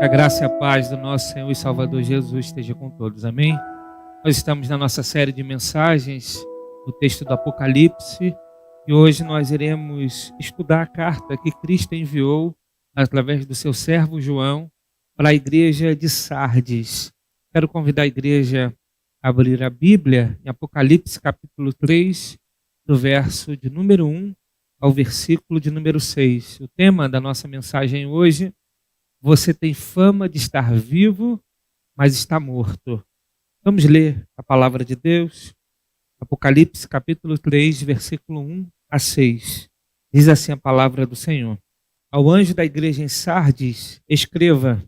Que a graça e a paz do nosso Senhor e Salvador Jesus esteja com todos. Amém? Nós estamos na nossa série de mensagens do texto do Apocalipse e hoje nós iremos estudar a carta que Cristo enviou através do seu servo João para a igreja de Sardes. Quero convidar a igreja a abrir a Bíblia em Apocalipse capítulo 3, do verso de número 1 ao versículo de número 6. O tema da nossa mensagem hoje: você tem fama de estar vivo, mas está morto. Vamos ler a palavra de Deus. Apocalipse capítulo 3, versículo 1 a 6. Diz assim a palavra do Senhor: ao anjo da igreja em Sardes, escreva: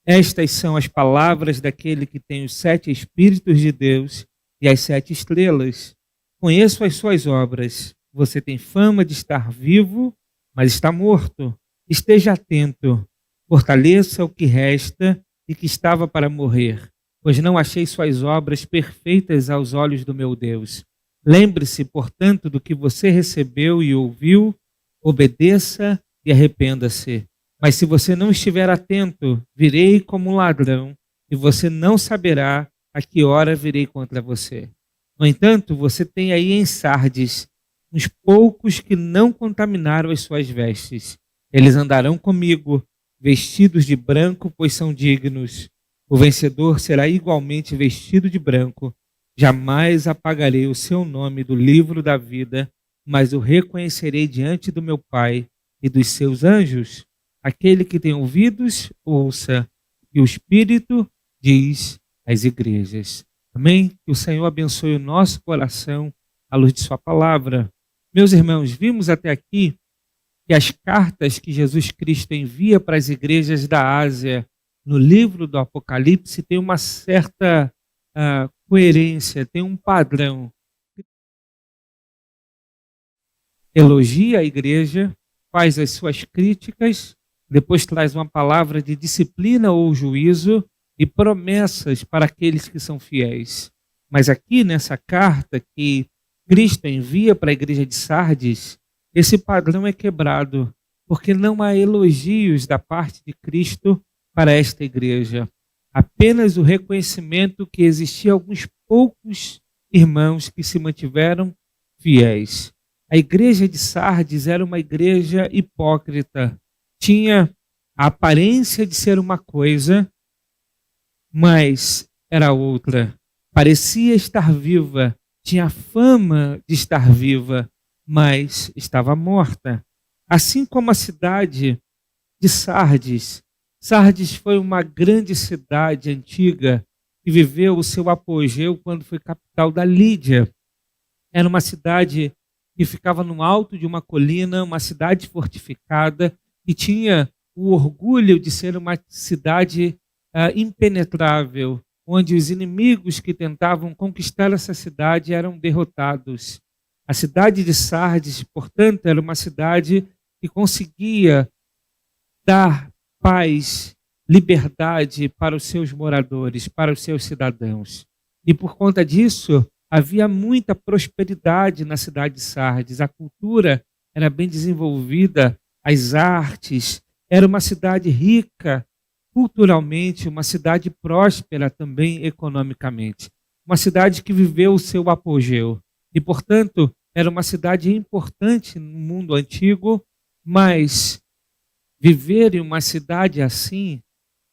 estas são as palavras daquele que tem os 7 Espíritos de Deus e as 7 estrelas. Conheço as suas obras. Você tem fama de estar vivo, mas está morto. Esteja atento. Fortaleça o que resta e que estava para morrer, pois não achei suas obras perfeitas aos olhos do meu Deus. Lembre-se, portanto, do que você recebeu e ouviu, obedeça e arrependa-se. Mas se você não estiver atento, virei como um ladrão e você não saberá a que hora virei contra você. No entanto, você tem aí em Sardes uns poucos que não contaminaram as suas vestes. Eles andarão comigo, vestidos de branco, pois são dignos. O vencedor será igualmente vestido de branco. Jamais apagarei o seu nome do livro da vida, mas o reconhecerei diante do meu Pai e dos seus anjos. Aquele que tem ouvidos, ouça, e o Espírito diz às igrejas. Amém? Que o Senhor abençoe o nosso coração à luz de sua palavra. Meus irmãos, vimos até aqui que as cartas que Jesus Cristo envia para as igrejas da Ásia no livro do Apocalipse têm uma certa coerência, tem um padrão. Elogia a igreja, faz as suas críticas, depois traz uma palavra de disciplina ou juízo e promessas para aqueles que são fiéis. Mas aqui nessa carta que Cristo envia para a igreja de Sardes, esse padrão é quebrado, porque não há elogios da parte de Cristo para esta igreja. Apenas o reconhecimento que existia alguns poucos irmãos que se mantiveram fiéis. A igreja de Sardes era uma igreja hipócrita. Tinha a aparência de ser uma coisa, mas era outra. Parecia estar viva, tinha a fama de estar viva, mas estava morta. Assim como a cidade de Sardes. Sardes foi uma grande cidade antiga que viveu o seu apogeu quando foi capital da Lídia. Era uma cidade que ficava no alto de uma colina, uma cidade fortificada, e tinha o orgulho de ser uma cidade impenetrável, onde os inimigos que tentavam conquistar essa cidade eram derrotados. A cidade de Sardes, portanto, era uma cidade que conseguia dar paz, liberdade para os seus moradores, para os seus cidadãos. E por conta disso, havia muita prosperidade na cidade de Sardes. A cultura era bem desenvolvida, as artes. Era uma cidade rica culturalmente, uma cidade próspera também economicamente. Uma cidade que viveu o seu apogeu. E, portanto, era uma cidade importante no mundo antigo, mas viver em uma cidade assim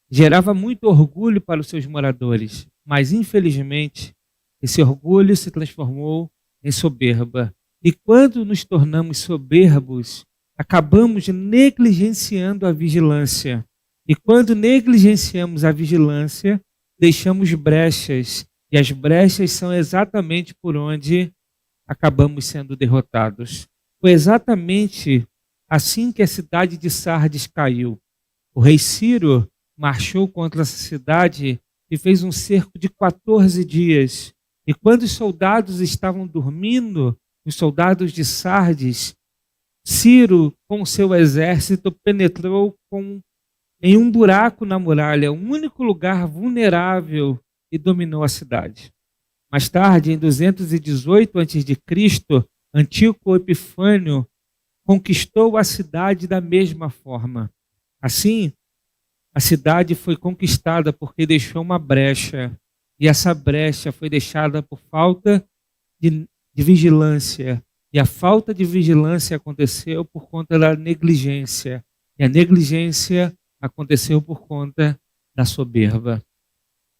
gerava muito orgulho para os seus moradores. Mas, infelizmente, esse orgulho se transformou em soberba. E quando nos tornamos soberbos, acabamos negligenciando a vigilância. E quando negligenciamos a vigilância, deixamos brechas. E as brechas são exatamente por onde acabamos sendo derrotados. Foi exatamente assim que a cidade de Sardes caiu. O rei Ciro marchou contra essa cidade e fez um cerco de 14 dias. E quando os soldados estavam dormindo, os soldados de Sardes, Ciro, com seu exército, penetrou em um buraco na muralha, um único lugar vulnerável, e dominou a cidade. Mais tarde, em 218 a.C., Antíoco Epifânio conquistou a cidade da mesma forma. Assim, A cidade foi conquistada porque deixou uma brecha, e essa brecha foi deixada por falta de vigilância. E a falta de vigilância aconteceu por conta da negligência. E a negligência aconteceu por conta da soberba.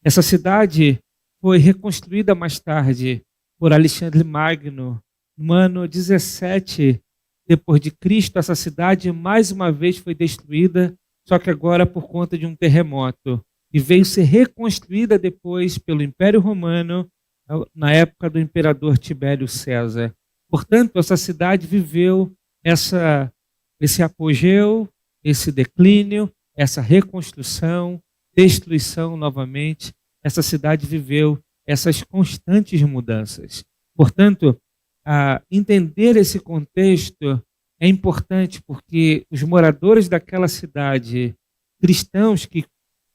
Essa cidade foi reconstruída mais tarde por Alexandre Magno. No ano 17 depois de Cristo, essa cidade mais uma vez foi destruída, só que agora por conta de um terremoto. E veio ser reconstruída depois pelo Império Romano, na época do imperador Tibério César. Portanto, essa cidade viveu esse apogeu, esse declínio, essa reconstrução, destruição novamente. Essa cidade viveu essas constantes mudanças. Portanto, entender esse contexto é importante porque os moradores daquela cidade, cristãos que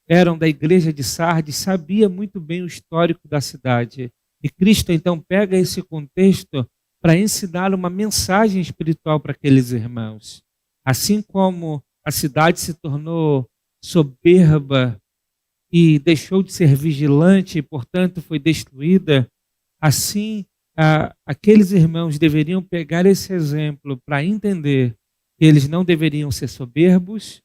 eram da igreja de Sardes, sabiam muito bem o histórico da cidade. E Cristo então pega esse contexto para ensinar uma mensagem espiritual para aqueles irmãos. Assim como a cidade se tornou soberba e deixou de ser vigilante e, portanto, foi destruída, assim aqueles irmãos deveriam pegar esse exemplo para entender que eles não deveriam ser soberbos,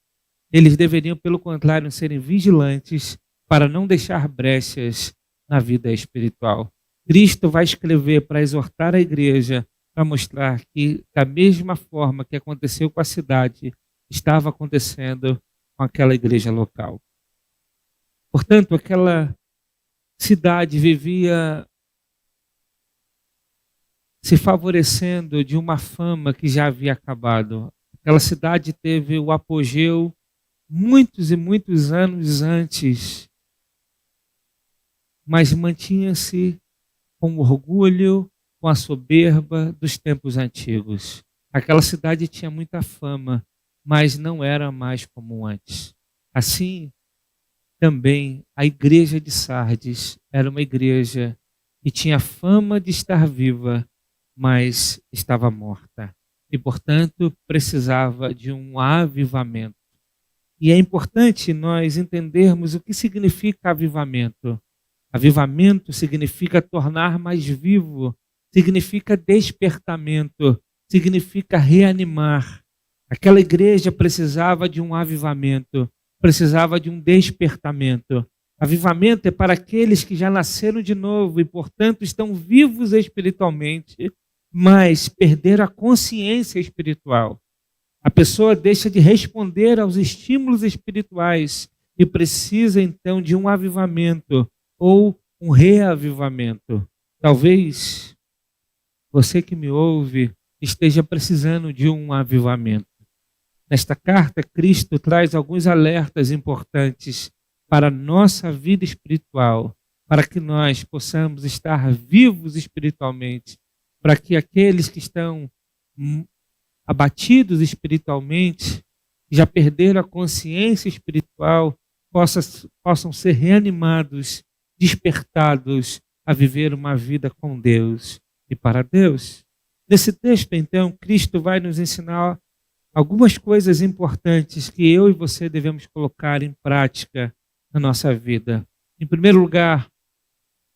eles deveriam, pelo contrário, serem vigilantes para não deixar brechas na vida espiritual. Cristo vai escrever para exortar a igreja, para mostrar que, da mesma forma que aconteceu com a cidade, estava acontecendo com aquela igreja local. Portanto, aquela cidade vivia se favorecendo de uma fama que já havia acabado. Aquela cidade teve o apogeu muitos e muitos anos antes, mas mantinha-se com o orgulho, com a soberba dos tempos antigos. Aquela cidade tinha muita fama, mas não era mais como antes. Assim, também a igreja de Sardes era uma igreja que tinha fama de estar viva, mas estava morta. E, portanto, precisava de um avivamento. E é importante nós entendermos o que significa avivamento. Avivamento significa tornar mais vivo, significa despertamento, significa reanimar. Aquela igreja precisava de um avivamento, precisava de um despertamento. Avivamento é para aqueles que já nasceram de novo e, portanto, estão vivos espiritualmente, mas perderam a consciência espiritual. A pessoa deixa de responder aos estímulos espirituais e precisa, então, de um avivamento ou um reavivamento. Talvez você que me ouve esteja precisando de um avivamento. Nesta carta, Cristo traz alguns alertas importantes para a nossa vida espiritual, para que nós possamos estar vivos espiritualmente, para que aqueles que estão abatidos espiritualmente, já perderam a consciência espiritual, possam ser reanimados, despertados a viver uma vida com Deus e para Deus. Nesse texto, então, Cristo vai nos ensinar algumas coisas importantes que eu e você devemos colocar em prática na nossa vida. Em primeiro lugar,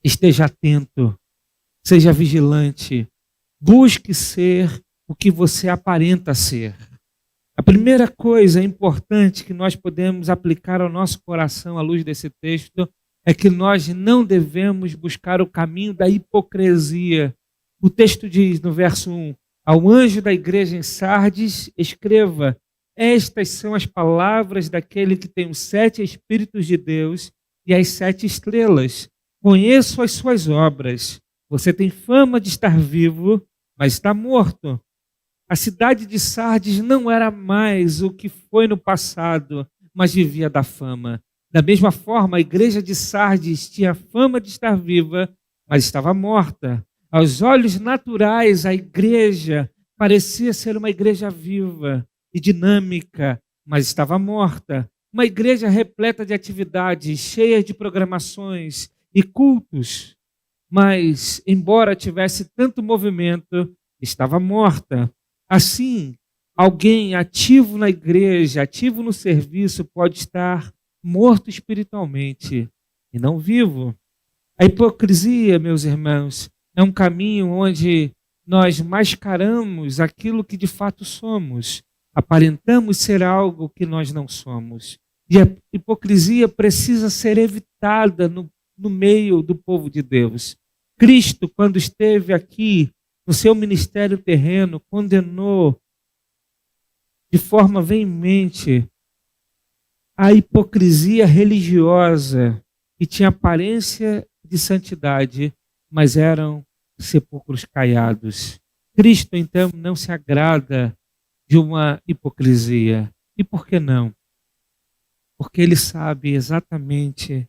esteja atento, seja vigilante, busque ser o que você aparenta ser. A primeira coisa importante que nós podemos aplicar ao nosso coração à luz desse texto é que nós não devemos buscar o caminho da hipocrisia. O texto diz no verso 1, ao anjo da igreja em Sardes, escreva, estas são as palavras daquele que tem os 7 Espíritos de Deus e as 7 estrelas. Conheço as suas obras. Você tem fama de estar vivo, mas está morto. A cidade de Sardes não era mais o que foi no passado, mas vivia da fama. Da mesma forma, a igreja de Sardes tinha fama de estar viva, mas estava morta. Aos olhos naturais, a igreja parecia ser uma igreja viva e dinâmica, mas estava morta. Uma igreja repleta de atividades, cheia de programações e cultos, mas, embora tivesse tanto movimento, estava morta. Assim, alguém ativo na igreja, ativo no serviço, pode estar morto espiritualmente e não vivo. A hipocrisia, meus irmãos, é um caminho onde nós mascaramos aquilo que de fato somos. Aparentamos ser algo que nós não somos. E a hipocrisia precisa ser evitada no meio do povo de Deus. Cristo, quando esteve aqui no seu ministério terreno, condenou de forma veemente a hipocrisia religiosa que tinha aparência de santidade, mas eram sepulcros caiados. Cristo, então, não se agrada de uma hipocrisia. E por que não? Porque ele sabe exatamente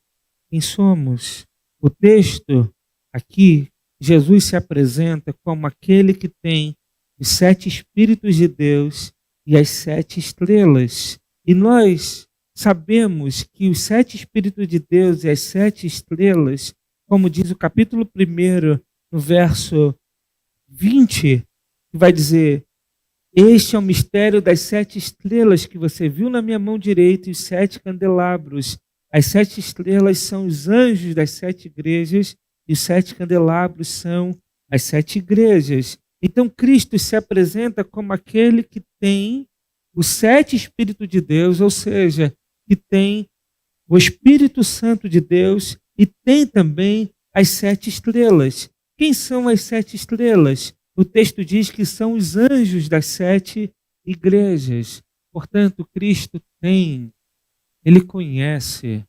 quem somos. O texto aqui, Jesus se apresenta como aquele que tem os 7 Espíritos de Deus e as 7 estrelas. E nós sabemos que os 7 Espíritos de Deus e as 7 estrelas, como diz o capítulo 1, no verso 20, que vai dizer: este é o mistério das 7 estrelas que você viu na minha mão direita e os 7 candelabros. As 7 estrelas são os anjos das 7 igrejas e os 7 candelabros são as 7 igrejas. Então Cristo se apresenta como aquele que tem os 7 Espíritos de Deus, ou seja, que tem o Espírito Santo de Deus e tem também as 7 estrelas. Quem são as 7 estrelas? O texto diz que são os anjos das 7 igrejas. Portanto, Cristo ele conhece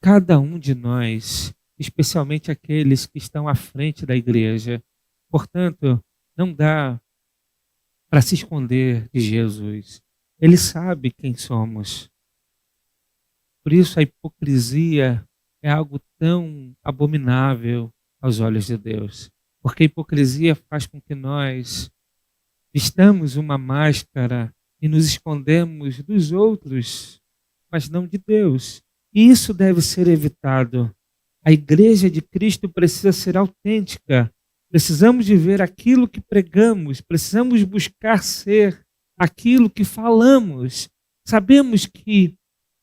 cada um de nós, especialmente aqueles que estão à frente da igreja. Portanto, não dá para se esconder de Jesus. Ele sabe quem somos. Por isso a hipocrisia é algo tão abominável aos olhos de Deus. Porque a hipocrisia faz com que nós vistamos uma máscara e nos escondemos dos outros, mas não de Deus. E isso deve ser evitado. A igreja de Cristo precisa ser autêntica. Precisamos viver aquilo que pregamos, precisamos buscar ser aquilo que falamos. Sabemos que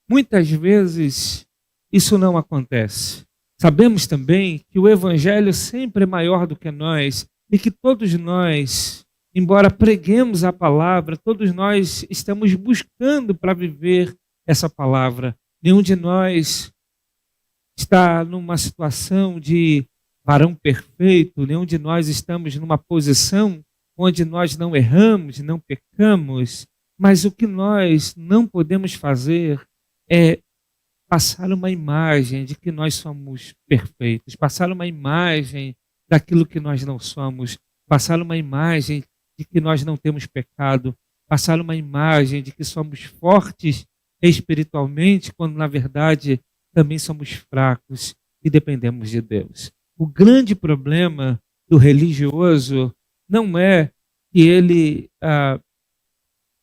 muitas vezes isso não acontece. Sabemos também que o evangelho sempre é maior do que nós e que todos nós, embora preguemos a palavra, todos nós estamos buscando para viver essa palavra. Nenhum de nós está numa situação de varão perfeito, nenhum de nós estamos numa posição onde nós não erramos, não pecamos, mas o que nós não podemos fazer é passar uma imagem de que nós somos perfeitos, passar uma imagem daquilo que nós não somos, passar uma imagem de que nós não temos pecado, passar uma imagem de que somos fortes espiritualmente, quando na verdade também somos fracos e dependemos de Deus. O grande problema do religioso não é que ele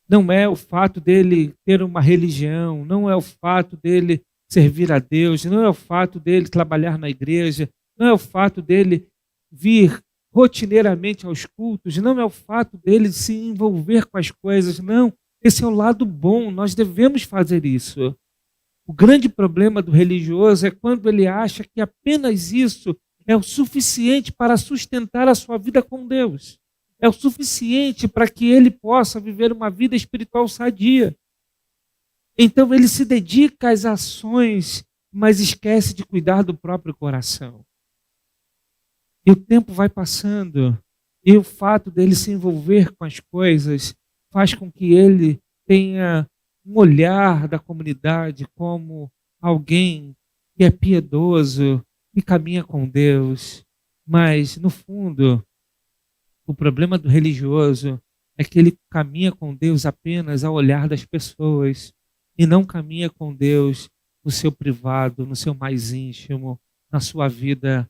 não é o fato dele ter uma religião, não é o fato dele servir a Deus, não é o fato dele trabalhar na igreja, não é o fato dele vir rotineiramente aos cultos, não é o fato dele se envolver com as coisas, não. Esse é o lado bom, nós devemos fazer isso. O grande problema do religioso é quando ele acha que apenas isso é o suficiente para sustentar a sua vida com Deus. É o suficiente para que ele possa viver uma vida espiritual sadia. Então ele se dedica às ações, mas esquece de cuidar do próprio coração. E o tempo vai passando, e o fato dele se envolver com as coisas faz com que ele tenha um olhar da comunidade como alguém que é piedoso, que caminha com Deus. Mas, no fundo, o problema do religioso é que ele caminha com Deus apenas ao olhar das pessoas e não caminha com Deus no seu privado, no seu mais íntimo, na sua vida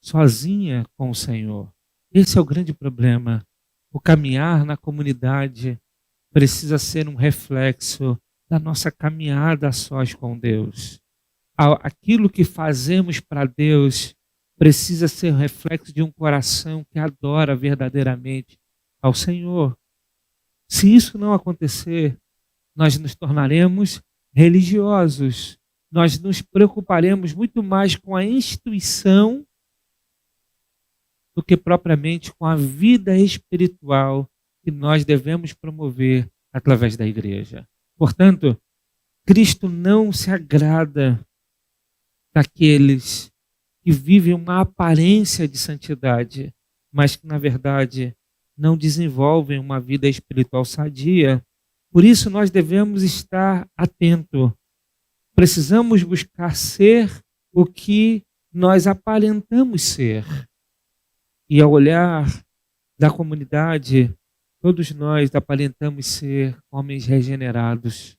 sozinha com o Senhor. Esse é o grande problema. O caminhar na comunidade precisa ser um reflexo da nossa caminhada a sós com Deus. Aquilo que fazemos para Deus precisa ser um reflexo de um coração que adora verdadeiramente ao Senhor. Se isso não acontecer, nós nos tornaremos religiosos. Nós nos preocuparemos muito mais com a instituição do que propriamente com a vida espiritual que nós devemos promover através da igreja. Portanto, Cristo não se agrada daqueles que vivem uma aparência de santidade, mas que, na verdade, não desenvolvem uma vida espiritual sadia. Por isso, nós devemos estar atentos. Precisamos buscar ser o que nós aparentamos ser. E ao olhar da comunidade, todos nós aparentamos ser homens regenerados.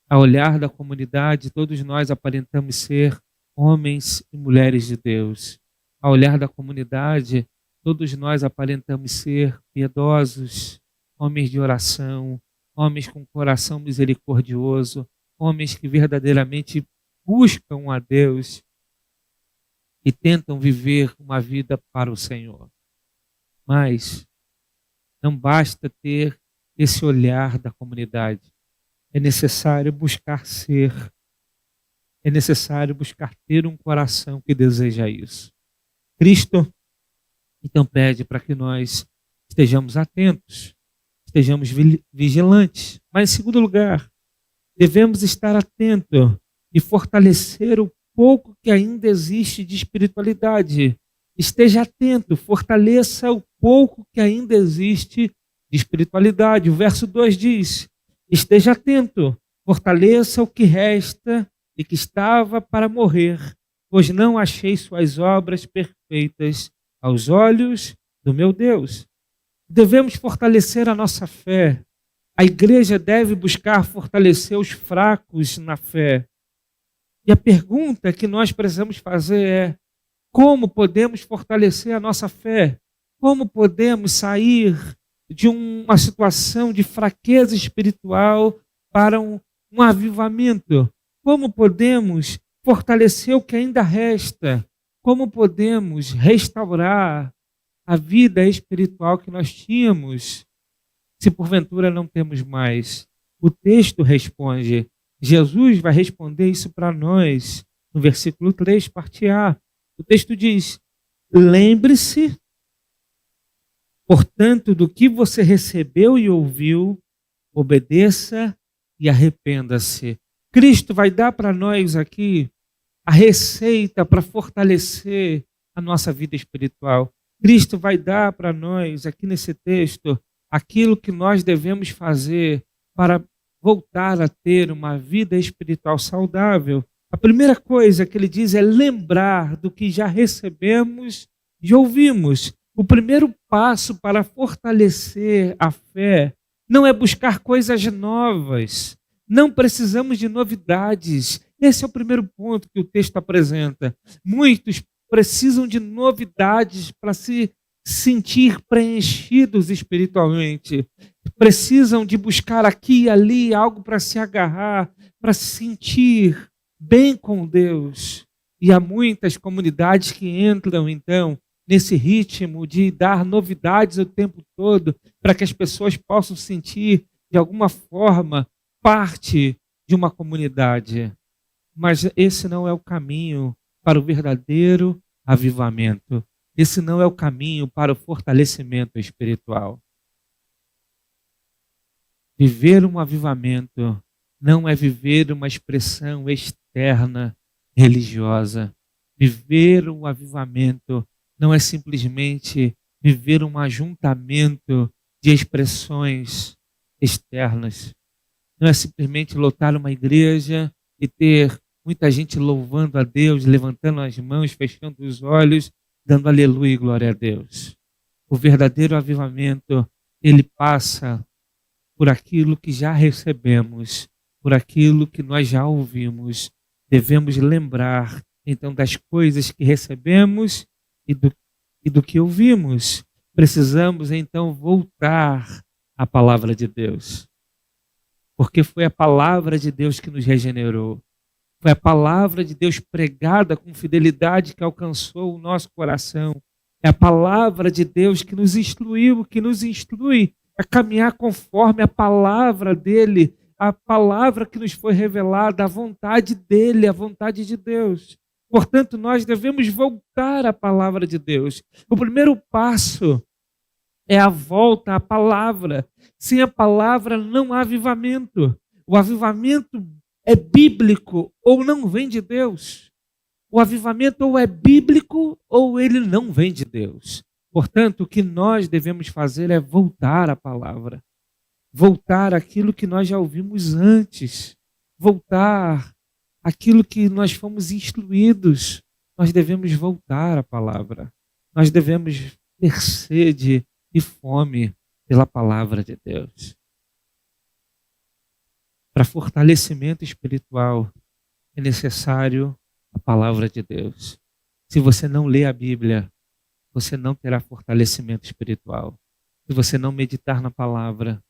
Ao olhar da comunidade, todos nós aparentamos ser homens e mulheres de Deus. Ao olhar da comunidade, todos nós aparentamos ser piedosos, homens de oração, homens com coração misericordioso, homens que verdadeiramente buscam a Deus e tentam viver uma vida para o Senhor. Mas não basta ter esse olhar da comunidade. É necessário buscar ser. É necessário buscar ter um coração que deseja isso. Cristo, então, pede para que nós estejamos atentos, estejamos vigilantes. Mas, em segundo lugar, devemos estar atentos e fortalecer o pouco que ainda existe de espiritualidade. Esteja atento, fortaleça o pouco que ainda existe de espiritualidade. O verso 2 diz: esteja atento, fortaleça o que resta e que estava para morrer, pois não achei suas obras perfeitas aos olhos do meu Deus. Devemos fortalecer a nossa fé. A igreja deve buscar fortalecer os fracos na fé. E a pergunta que nós precisamos fazer é: como podemos fortalecer a nossa fé? Como podemos sair de uma situação de fraqueza espiritual para um avivamento? Como podemos fortalecer o que ainda resta? Como podemos restaurar a vida espiritual que nós tínhamos, se porventura não temos mais? O texto responde, Jesus vai responder isso para nós, no versículo 3, parte A. O texto diz: lembre-se, portanto, do que você recebeu e ouviu, obedeça e arrependa-se. Cristo vai dar para nós aqui a receita para fortalecer a nossa vida espiritual. Cristo vai dar para nós aqui nesse texto aquilo que nós devemos fazer para voltar a ter uma vida espiritual saudável. A primeira coisa que ele diz é lembrar do que já recebemos e ouvimos. O primeiro passo para fortalecer a fé não é buscar coisas novas. Não precisamos de novidades. Esse é o primeiro ponto que o texto apresenta. Muitos precisam de novidades para se sentir preenchidos espiritualmente. Precisam de buscar aqui e ali algo para se agarrar, para se sentir bem com Deus. E há muitas comunidades que entram, então, nesse ritmo de dar novidades o tempo todo, para que as pessoas possam sentir, de alguma forma, parte de uma comunidade. Mas esse não é o caminho para o verdadeiro avivamento. Esse não é o caminho para o fortalecimento espiritual. Viver um avivamento não é viver uma expressão externa religiosa. Viver um avivamento não é simplesmente viver um ajuntamento de expressões externas. Não é simplesmente lotar uma igreja e ter muita gente louvando a Deus, levantando as mãos, fechando os olhos, dando aleluia e glória a Deus. O verdadeiro avivamento, ele passa por aquilo que já recebemos, por aquilo que nós já ouvimos. Devemos lembrar, então, das coisas que recebemos e do que ouvimos. Precisamos, então, voltar à palavra de Deus. Porque foi a palavra de Deus que nos regenerou. Foi a palavra de Deus pregada com fidelidade que alcançou o nosso coração. É a palavra de Deus que nos instruiu, que nos instrui a caminhar conforme a palavra dele, a palavra que nos foi revelada, a vontade dele, a vontade de Deus. Portanto, nós devemos voltar à palavra de Deus. O primeiro passo é a volta à palavra. Sem a palavra não há avivamento. O avivamento é bíblico ou não vem de Deus. O avivamento ou é bíblico ou ele não vem de Deus. Portanto, o que nós devemos fazer é voltar à palavra. Voltar àquilo que nós já ouvimos antes. Voltar àquilo que nós fomos instruídos. Nós devemos voltar à palavra. Nós devemos ter sede e fome pela palavra de Deus. Para fortalecimento espiritual é necessário a palavra de Deus. Se você não lê a Bíblia, você não terá fortalecimento espiritual. Se você não meditar na palavra,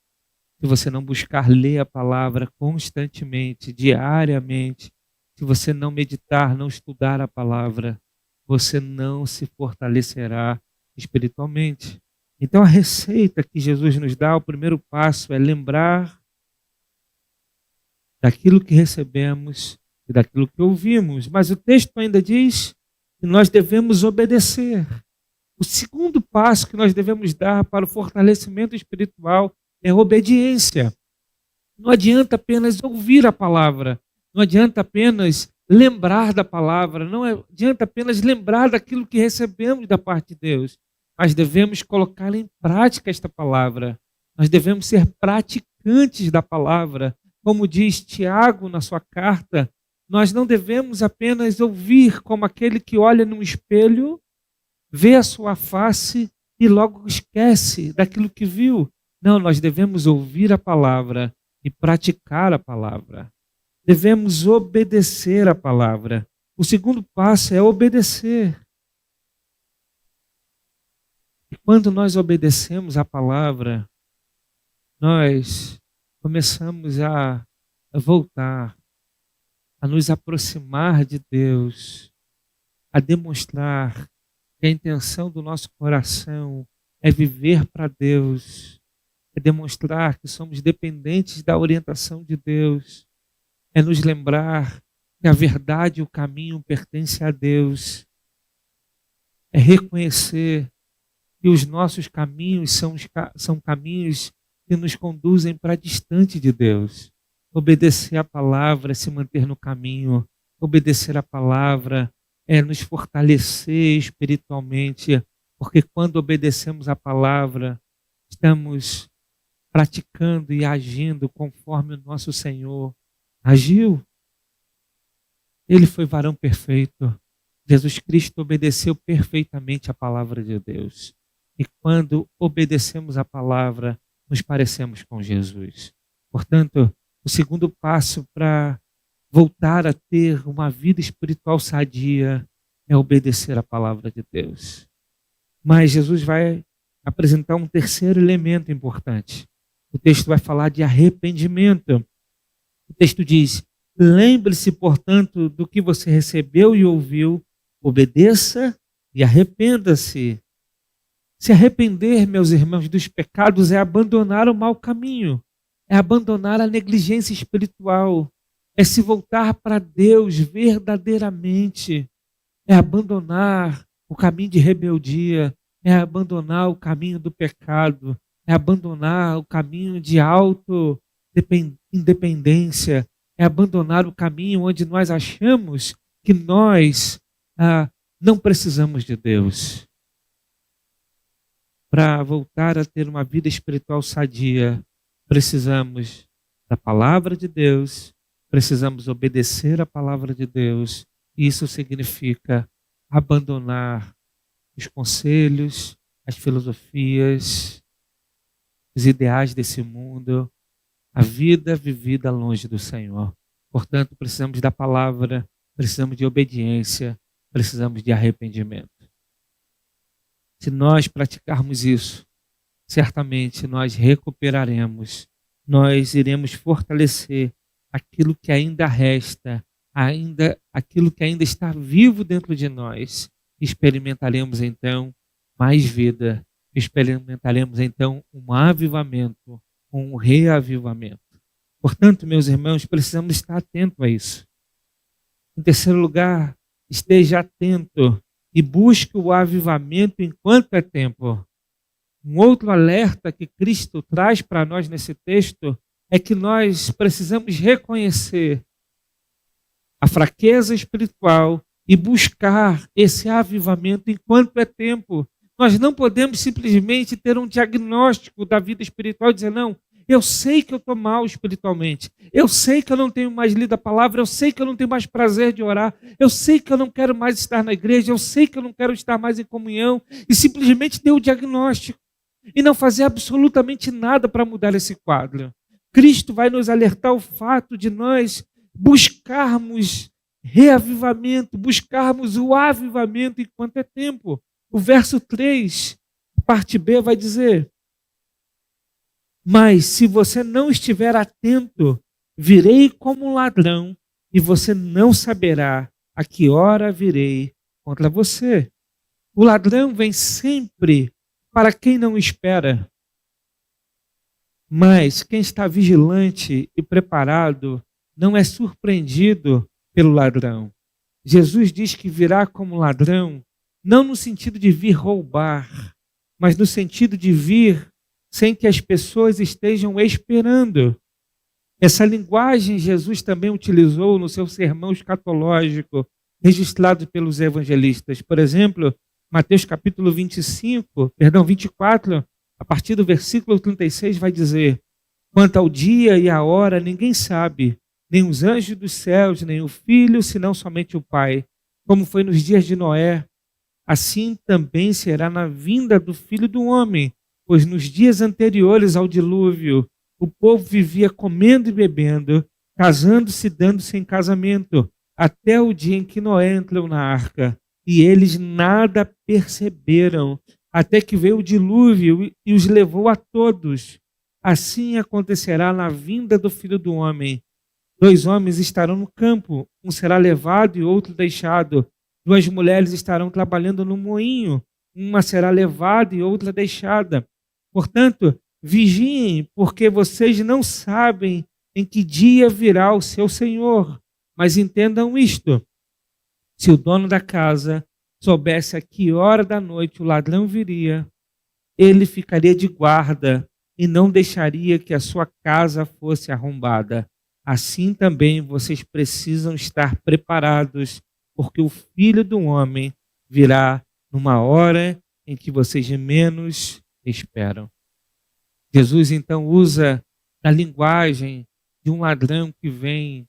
se você não buscar ler a palavra constantemente, diariamente, se você não meditar, não estudar a palavra, você não se fortalecerá espiritualmente. Então a receita que Jesus nos dá, o primeiro passo é lembrar daquilo que recebemos e daquilo que ouvimos. Mas o texto ainda diz que nós devemos obedecer. O segundo passo que nós devemos dar para o fortalecimento espiritual é obediência. Não adianta apenas ouvir a palavra, não adianta apenas lembrar da palavra, não adianta apenas lembrar daquilo que recebemos da parte de Deus, mas devemos colocar em prática esta palavra. Nós devemos ser praticantes da palavra. Como diz Tiago na sua carta, nós não devemos apenas ouvir como aquele que olha num espelho, vê a sua face e logo esquece daquilo que viu. Não, nós devemos ouvir a palavra e praticar a palavra. Devemos obedecer a palavra. O segundo passo é obedecer. E quando nós obedecemos a palavra, nós começamos a voltar, a nos aproximar de Deus, a demonstrar que a intenção do nosso coração é viver para Deus, é demonstrar que somos dependentes da orientação de Deus, é nos lembrar que a verdade e o caminho pertencem a Deus, é reconhecer que os nossos caminhos são caminhos que nos conduzem para distante de Deus. Obedecer a palavra é se manter no caminho, obedecer a palavra é nos fortalecer espiritualmente, porque quando obedecemos a palavra, estamos praticando e agindo conforme o nosso Senhor agiu. Ele foi varão perfeito. Jesus Cristo obedeceu perfeitamente a palavra de Deus. E quando obedecemos a palavra, nos parecemos com Jesus. Portanto, o segundo passo para voltar a ter uma vida espiritual sadia é obedecer a palavra de Deus. Mas Jesus vai apresentar um terceiro elemento importante. O texto vai falar de arrependimento. O texto diz: lembre-se, portanto, do que você recebeu e ouviu, obedeça e arrependa-se. Se arrepender, meus irmãos, dos pecados é abandonar o mau caminho, é abandonar a negligência espiritual, é se voltar para Deus verdadeiramente, é abandonar o caminho de rebeldia, é abandonar o caminho do pecado, é abandonar o caminho de independência, é abandonar o caminho onde nós achamos que nós não precisamos de Deus. Para voltar a ter uma vida espiritual sadia, precisamos da palavra de Deus, precisamos obedecer a palavra de Deus. Isso significa abandonar os conselhos, as filosofias, os ideais desse mundo, a vida vivida longe do Senhor. Portanto, precisamos da palavra, precisamos de obediência, precisamos de arrependimento. Se nós praticarmos isso, certamente nós recuperaremos, nós iremos fortalecer aquilo que ainda resta, aquilo que ainda está vivo dentro de nós. Experimentaremos então mais vida, experimentaremos então um avivamento, um reavivamento. Portanto, meus irmãos, precisamos estar atentos a isso. Em terceiro lugar, esteja atento e busque o avivamento enquanto é tempo. Um outro alerta que Cristo traz para nós nesse texto é que nós precisamos reconhecer a fraqueza espiritual e buscar esse avivamento enquanto é tempo. Nós não podemos simplesmente ter um diagnóstico da vida espiritual e dizer, não, eu sei que eu estou mal espiritualmente, eu sei que eu não tenho mais lido a palavra, eu sei que eu não tenho mais prazer de orar, eu sei que eu não quero mais estar na igreja, eu sei que eu não quero estar mais em comunhão, e simplesmente ter o diagnóstico e não fazer absolutamente nada para mudar esse quadro. Cristo vai nos alertar o fato de nós buscarmos reavivamento, buscarmos o avivamento enquanto é tempo. O verso 3, parte B, vai dizer: mas se você não estiver atento, virei como um ladrão e você não saberá a que hora virei contra você. O ladrão vem sempre para quem não espera. Mas quem está vigilante e preparado não é surpreendido pelo ladrão. Jesus diz que virá como ladrão, não no sentido de vir roubar, mas no sentido de vir sem que as pessoas estejam esperando. Essa linguagem Jesus também utilizou no seu sermão escatológico, registrado pelos evangelistas. Por exemplo, Mateus capítulo 24, a partir do versículo 36, vai dizer: quanto ao dia e à hora, ninguém sabe, nem os anjos dos céus, nem o Filho, senão somente o Pai. Como foi nos dias de Noé, assim também será na vinda do Filho do Homem. Pois nos dias anteriores ao dilúvio, o povo vivia comendo e bebendo, casando-se e dando-se em casamento, até o dia em que Noé entrou na arca. E eles nada perceberam, até que veio o dilúvio e os levou a todos. Assim acontecerá na vinda do Filho do Homem. 2 homens estarão no campo, um será levado e outro deixado. 2 mulheres estarão trabalhando no moinho, uma será levada e outra deixada. Portanto, vigiem, porque vocês não sabem em que dia virá o seu Senhor. Mas entendam isto: se o dono da casa soubesse a que hora da noite o ladrão viria, ele ficaria de guarda e não deixaria que a sua casa fosse arrombada. Assim também vocês precisam estar preparados, porque o Filho do Homem virá numa hora em que vocês menos esperam. Jesus então usa a linguagem de um ladrão que vem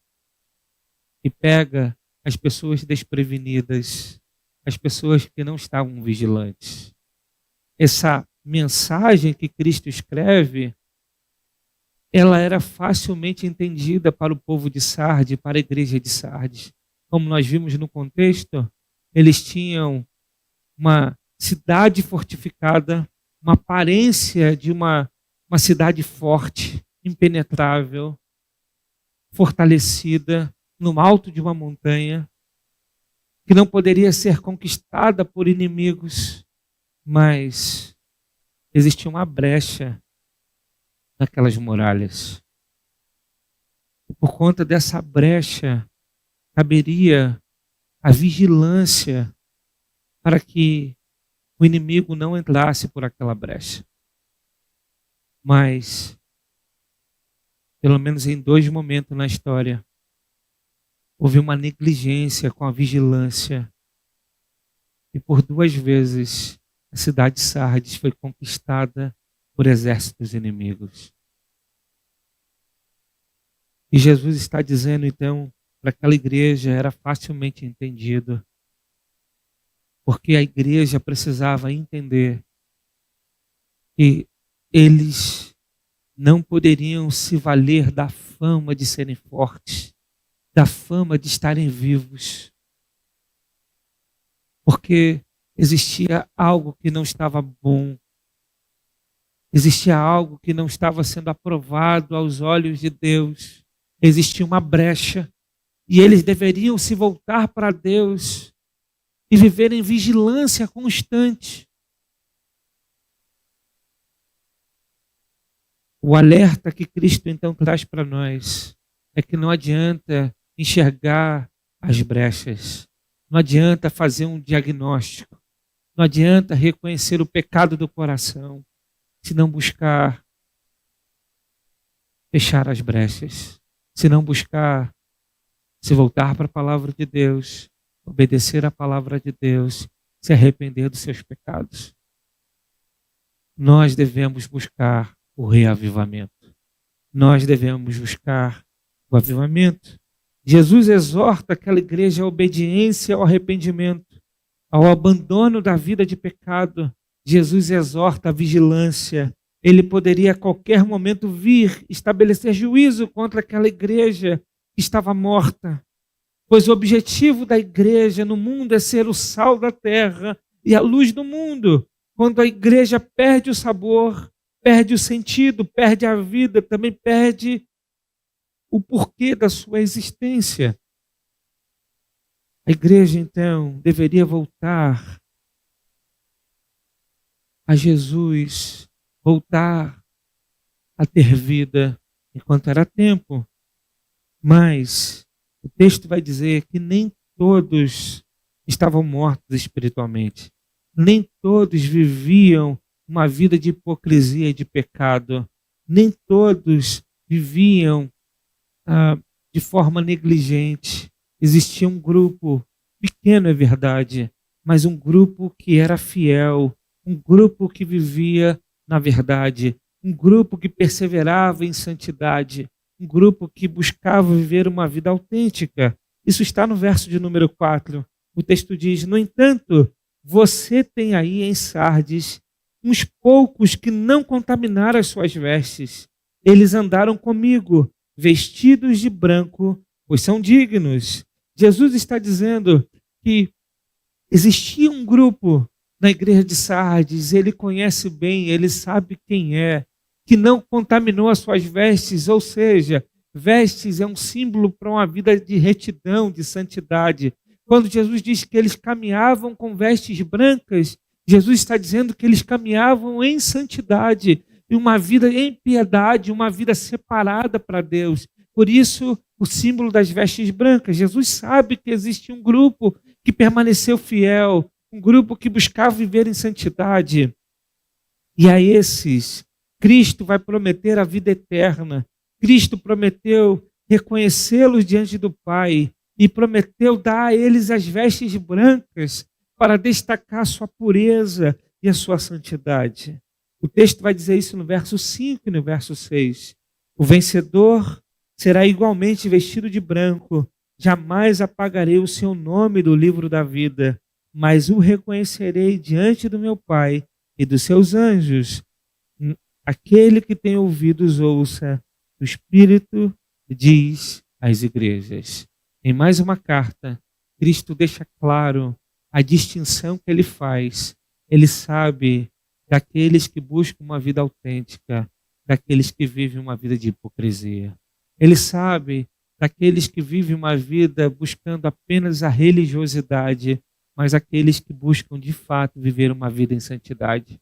e pega as pessoas desprevenidas, as pessoas que não estavam vigilantes. Essa mensagem que Cristo escreve, ela era facilmente entendida para o povo de Sardes, para a igreja de Sardes. Como nós vimos no contexto, eles tinham uma cidade fortificada, uma aparência de uma cidade forte, impenetrável, fortalecida, no alto de uma montanha, que não poderia ser conquistada por inimigos, mas existia uma brecha naquelas muralhas. E por conta dessa brecha, caberia a vigilância para que o inimigo não entrasse por aquela brecha. Mas, pelo menos em 2 momentos na história, houve uma negligência com a vigilância. E por 2 vezes, a cidade de Sardes foi conquistada por exércitos inimigos. E Jesus está dizendo, então, para aquela igreja, era facilmente entendido, porque a igreja precisava entender que eles não poderiam se valer da fama de serem fortes, da fama de estarem vivos, porque existia algo que não estava bom, existia algo que não estava sendo aprovado aos olhos de Deus, existia uma brecha, e eles deveriam se voltar para Deus e viver em vigilância constante. O alerta que Cristo então traz para nós é que não adianta enxergar as brechas, não adianta fazer um diagnóstico, não adianta reconhecer o pecado do coração, se não buscar fechar as brechas, se não buscar se voltar para a palavra de Deus, obedecer à palavra de Deus, se arrepender dos seus pecados. Nós devemos buscar o reavivamento. Nós devemos buscar o avivamento. Jesus exorta aquela igreja à obediência, ao arrependimento, ao abandono da vida de pecado. Jesus exorta a vigilância. Ele poderia a qualquer momento vir estabelecer juízo contra aquela igreja que estava morta, pois o objetivo da igreja no mundo é ser o sal da terra e a luz do mundo. Quando a igreja perde o sabor, perde o sentido, perde a vida, também perde o porquê da sua existência. A igreja, então, deveria voltar a Jesus, voltar a ter vida enquanto era tempo. Mas o texto vai dizer que nem todos estavam mortos espiritualmente. Nem todos viviam uma vida de hipocrisia e de pecado. Nem todos viviam de forma negligente. Existia um grupo pequeno, é verdade, mas um grupo que era fiel, um grupo que vivia na verdade, um grupo que perseverava em santidade, um grupo que buscava viver uma vida autêntica. Isso está no verso de número 4. O texto diz: no entanto, você tem aí em Sardes uns poucos que não contaminaram as suas vestes. Eles andaram comigo, vestidos de branco, pois são dignos. Jesus está dizendo que existia um grupo na igreja de Sardes, ele conhece bem, ele sabe quem é, que não contaminou as suas vestes, ou seja, vestes é um símbolo para uma vida de retidão, de santidade. Quando Jesus diz que eles caminhavam com vestes brancas, Jesus está dizendo que eles caminhavam em santidade, em uma vida em piedade, uma vida separada para Deus. Por isso, o símbolo das vestes brancas. Jesus sabe que existe um grupo que permaneceu fiel, um grupo que buscava viver em santidade. E a esses, Cristo vai prometer a vida eterna. Cristo prometeu reconhecê-los diante do Pai e prometeu dar a eles as vestes brancas para destacar a sua pureza e a sua santidade. O texto vai dizer isso no verso 5 e no verso 6. O vencedor será igualmente vestido de branco. Jamais apagarei o seu nome do livro da vida, mas o reconhecerei diante do meu Pai e dos seus anjos. Aquele que tem ouvidos, ouça. O Espírito diz às igrejas. Em mais uma carta, Cristo deixa claro a distinção que ele faz. Ele sabe daqueles que buscam uma vida autêntica, daqueles que vivem uma vida de hipocrisia. Ele sabe daqueles que vivem uma vida buscando apenas a religiosidade, mas aqueles que buscam de fato viver uma vida em santidade.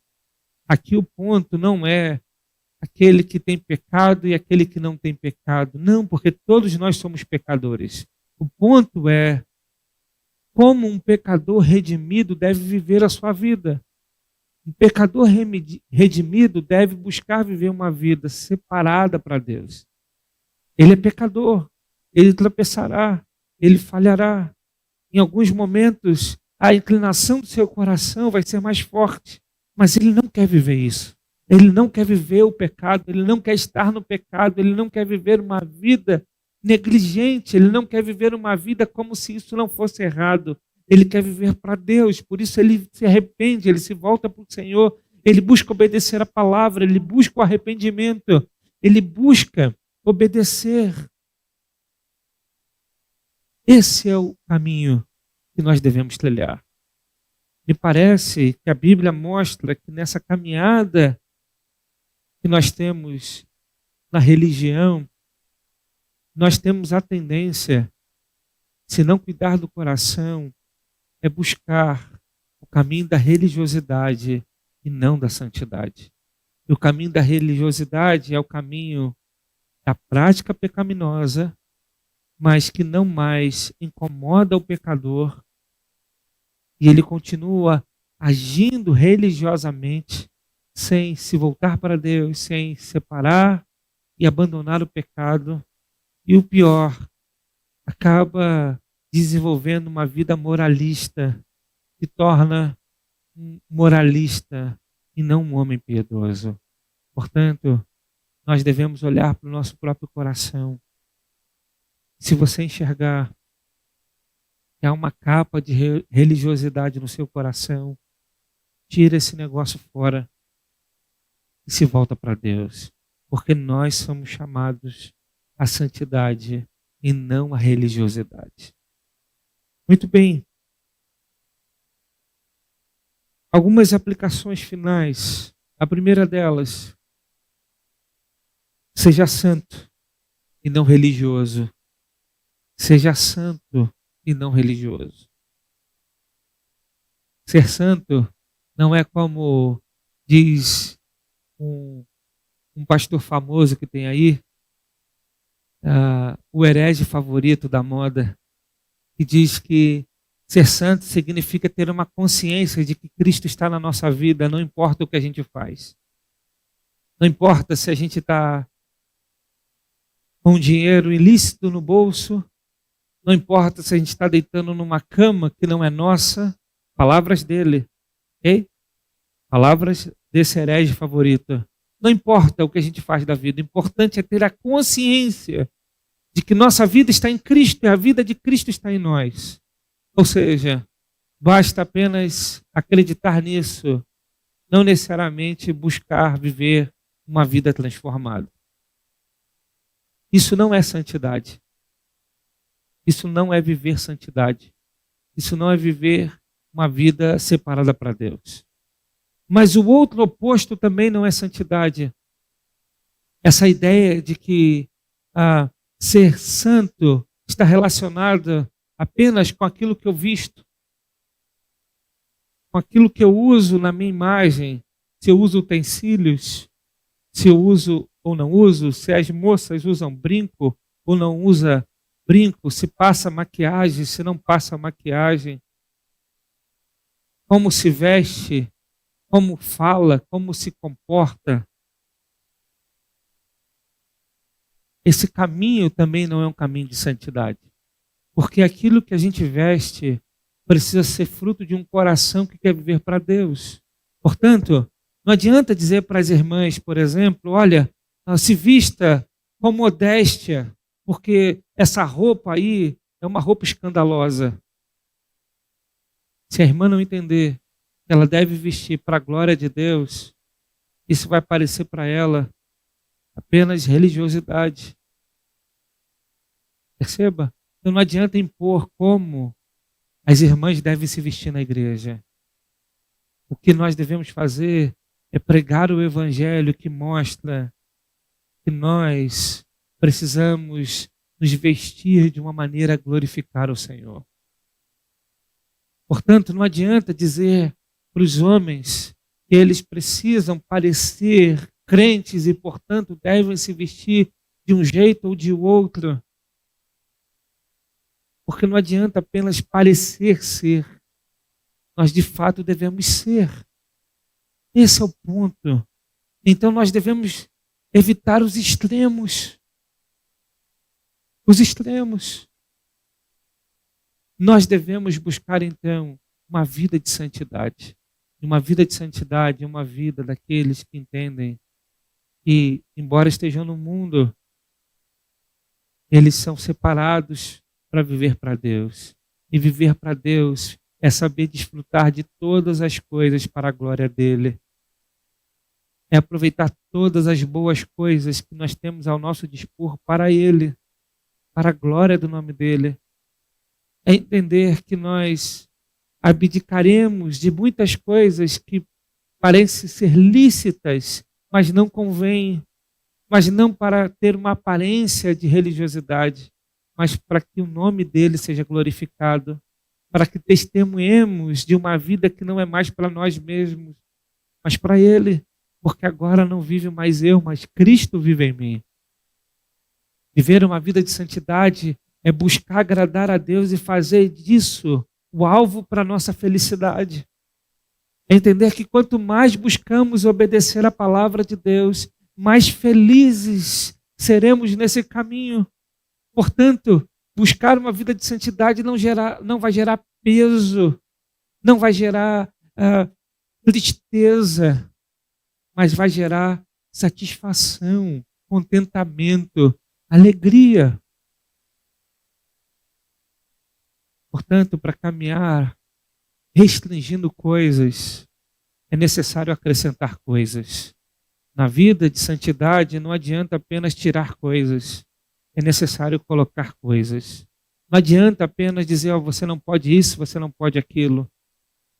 Aqui o ponto não é aquele que tem pecado e aquele que não tem pecado. Não, porque todos nós somos pecadores. O ponto é como um pecador redimido deve viver a sua vida. Um pecador redimido deve buscar viver uma vida separada para Deus. Ele é pecador, ele tropeçará, ele falhará. Em alguns momentos, a inclinação do seu coração vai ser mais forte, mas ele não quer viver isso. Ele não quer viver o pecado, ele não quer estar no pecado, ele não quer viver uma vida negligente, ele não quer viver uma vida como se isso não fosse errado. Ele quer viver para Deus, por isso ele se arrepende, ele se volta para o Senhor, ele busca obedecer a palavra, ele busca o arrependimento, ele busca obedecer. Esse é o caminho que nós devemos trilhar. Me parece que a Bíblia mostra que nessa caminhada que nós temos na religião, nós temos a tendência, se não cuidar do coração, é buscar o caminho da religiosidade e não da santidade. E o caminho da religiosidade é o caminho da prática pecaminosa, mas que não mais incomoda o pecador, e ele continua agindo religiosamente, sem se voltar para Deus, sem separar e abandonar o pecado. E o pior, acaba desenvolvendo uma vida moralista, que torna um moralista e não um homem piedoso. Portanto, nós devemos olhar para o nosso próprio coração. Se você enxergar que há uma capa de religiosidade no seu coração, tira esse negócio fora e se volta para Deus. Porque nós somos chamados à santidade e não à religiosidade. Muito bem. Algumas aplicações finais. A primeira delas, seja santo e não religioso. Seja santo e não religioso. Ser santo não é como diz um pastor famoso que tem aí, o herege favorito da moda, que diz que ser santo significa ter uma consciência de que Cristo está na nossa vida, não importa o que a gente faz. Não importa se a gente está com dinheiro ilícito no bolso, não importa se a gente está deitando numa cama que não é nossa, palavras dele, ok? Palavras desse herege favorito. Não importa o que a gente faz da vida, o importante é ter a consciência de que nossa vida está em Cristo e a vida de Cristo está em nós. Ou seja, basta apenas acreditar nisso, não necessariamente buscar viver uma vida transformada. Isso não é santidade. Isso não é viver santidade. Isso não é viver uma vida separada para Deus. Mas o outro oposto também não é santidade. Essa ideia de que ser santo está relacionado apenas com aquilo que eu visto, com aquilo que eu uso na minha imagem, se eu uso utensílios, se eu uso ou não uso, se as moças usam brinco ou não usam brinco, se passa maquiagem, se não passa maquiagem, como se veste, como fala, como se comporta. Esse caminho também não é um caminho de santidade. Porque aquilo que a gente veste precisa ser fruto de um coração que quer viver para Deus. Portanto, não adianta dizer para as irmãs, por exemplo, olha, se vista com modéstia, porque essa roupa aí é uma roupa escandalosa. Se a irmã não entender que ela deve vestir para a glória de Deus, isso vai parecer para ela apenas religiosidade. Perceba? Então não adianta impor como as irmãs devem se vestir na igreja. O que nós devemos fazer é pregar o evangelho que mostra que nós precisamos nos vestir de uma maneira a glorificar o Senhor. Portanto, não adianta dizer para os homens que eles precisam parecer crentes e, portanto, devem se vestir de um jeito ou de outro. Porque não adianta apenas parecer ser. Nós, de fato, devemos ser. Esse é o ponto. Então, nós devemos evitar os extremos. Os extremos. Nós devemos buscar, então, uma vida de santidade. E uma vida de santidade é uma vida daqueles que entendem que, embora estejam no mundo, eles são separados para viver para Deus. E viver para Deus é saber desfrutar de todas as coisas para a glória dele. É aproveitar todas as boas coisas que nós temos ao nosso dispor para ele, para a glória do nome dele. É entender que nós abdicaremos de muitas coisas que parecem ser lícitas, mas não convém, mas não para ter uma aparência de religiosidade, mas para que o nome dele seja glorificado, para que testemunhemos de uma vida que não é mais para nós mesmos, mas para ele. porque agora não vive mais eu, mas Cristo vive em mim. Viver uma vida de santidade é buscar agradar a Deus e fazer disso o alvo para a nossa felicidade. É entender que quanto mais buscamos obedecer a palavra de Deus, mais felizes seremos nesse caminho. Portanto, buscar uma vida de santidade não vai gerar peso, não vai gerar tristeza, mas vai gerar satisfação, contentamento, alegria. Portanto, para caminhar restringindo coisas, é necessário acrescentar coisas. Na vida de santidade não adianta apenas tirar coisas, é necessário colocar coisas. Não adianta apenas dizer, você não pode isso, você não pode aquilo,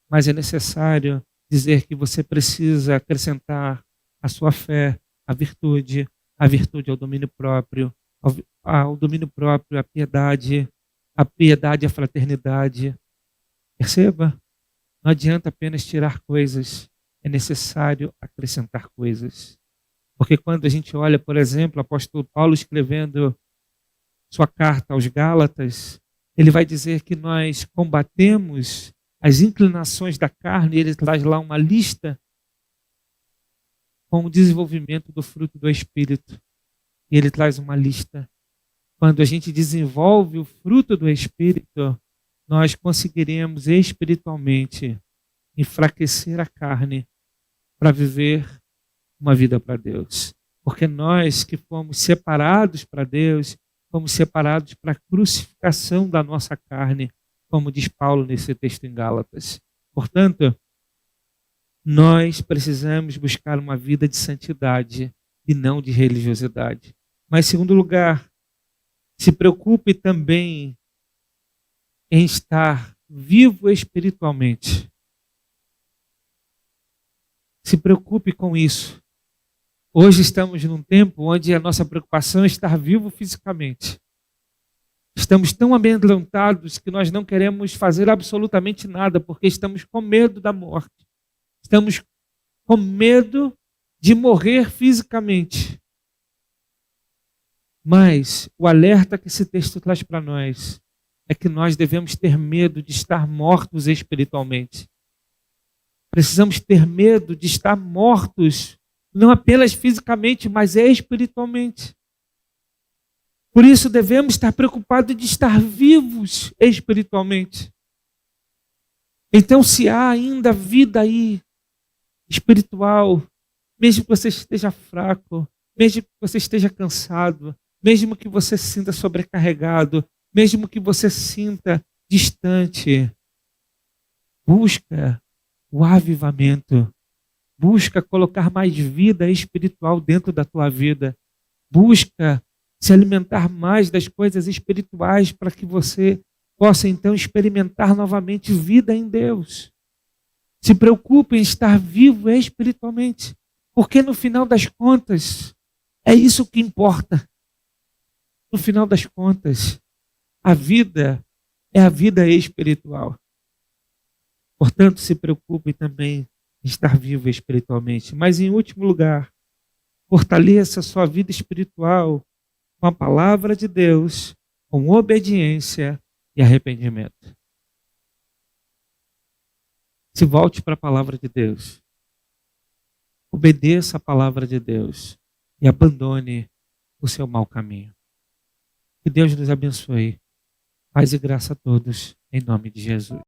mas é necessário dizer que você precisa acrescentar a sua fé, a virtude ao domínio próprio, ao domínio próprio, a piedade à fraternidade. Perceba? Não adianta apenas tirar coisas, é necessário acrescentar coisas. Porque quando a gente olha, por exemplo, o apóstolo Paulo escrevendo sua carta aos Gálatas, ele vai dizer que nós combatemos as inclinações da carne, e ele traz lá uma lista com o desenvolvimento do fruto do Espírito. E ele traz uma lista. Quando a gente desenvolve o fruto do Espírito, nós conseguiremos espiritualmente enfraquecer a carne para viver uma vida para Deus. Porque nós que fomos separados para Deus, fomos separados para a crucificação da nossa carne, como diz Paulo nesse texto em Gálatas. Portanto, nós precisamos buscar uma vida de santidade e não de religiosidade. Mas, em segundo lugar, se preocupe também em estar vivo espiritualmente. Se preocupe com isso. Hoje estamos num tempo onde a nossa preocupação é estar vivo fisicamente. Estamos tão amedrontados que nós não queremos fazer absolutamente nada, porque estamos com medo da morte. Estamos com medo de morrer fisicamente. Mas o alerta que esse texto traz para nós é que nós devemos ter medo de estar mortos espiritualmente. Precisamos ter medo de estar mortos, não apenas fisicamente, mas espiritualmente. Por isso devemos estar preocupados de estar vivos espiritualmente. Então, se há ainda vida aí espiritual, mesmo que você esteja fraco, mesmo que você esteja cansado, mesmo que você se sinta sobrecarregado, mesmo que você se sinta distante, busca o avivamento, busca colocar mais vida espiritual dentro da tua vida, busca se alimentar mais das coisas espirituais para que você possa então experimentar novamente vida em Deus. Se preocupe em estar vivo espiritualmente, porque no final das contas é isso que importa. No final das contas, a vida é a vida espiritual. Portanto, se preocupe também em estar vivo espiritualmente. Mas, em último lugar, fortaleça a sua vida espiritual com a palavra de Deus, com obediência e arrependimento. Se volte para a palavra de Deus. Obedeça a palavra de Deus e abandone o seu mau caminho. Que Deus nos abençoe. Paz e graça a todos, em nome de Jesus.